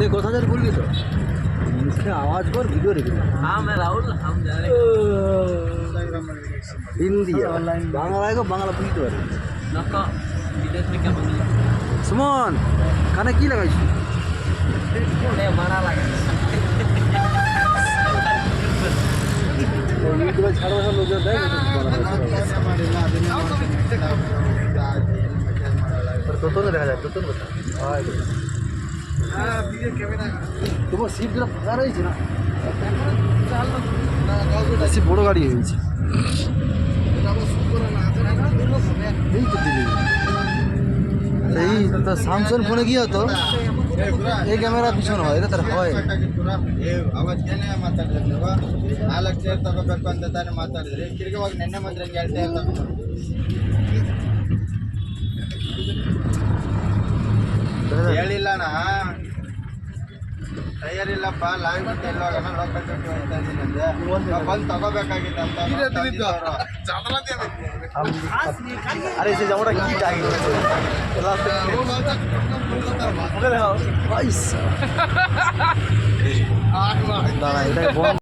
ये কথা যার বলবি তো মুখে আওয়াজ কর ভিডিও রেখে हाँ मैं राहुल हम जा रहे হিন্দি বাংলা আগে বাংলা বুঝতে পারে नका विदेश में क्या बंद সুমন কানে কি লাগাইছিস है बड़ा लगा ইউটিউবে ছাড়া ছাড়া লোক দেয় তোতন দেখা যায় তোতন কথা তোমার সিটগুলো ফাঁকা রয়েছে না বেশি বড় গাড়ি হয়েছে এই তো দিলি এই তো স্যামসাং ফোনে কি হতো এই ক্যামেরা পিছনে হয় এটা তার হয় ಅವಾಗ ಏನೇ ಮಾತಾಡಿದ್ರು 4 ಸೇರ್ ತಗೋಬೇಕು ಅಂತ ತಾನೇ ಮಾತಾಡಿದ್ರಿ ತಿರ್ಗಿ ಹೋಗಿ ನೆನ್ನೆ ಮಾತ್ರ 2 ಸೇರ್ ತಗೊಂಡು ಹೇಳಿಲ್ಲಣ್ಣ ಟೈಯರ್ ಇಲ್ಲಪ್ಪ ಲಾಂಗ್ ಬಿಟ್ಟು ಎಲ್ಲೋಗೋಣ ಲೋಕಲ್ ಬಿಟ್ಟು ಹೋಗ್ತಾ ಇದ್ದೀನಿ ಬಂದು ತಗೋಬೇಕಾಗಿತ್ತು ಅಂತ আরে সে জামাটা কি টাইট দাঁড়া এটা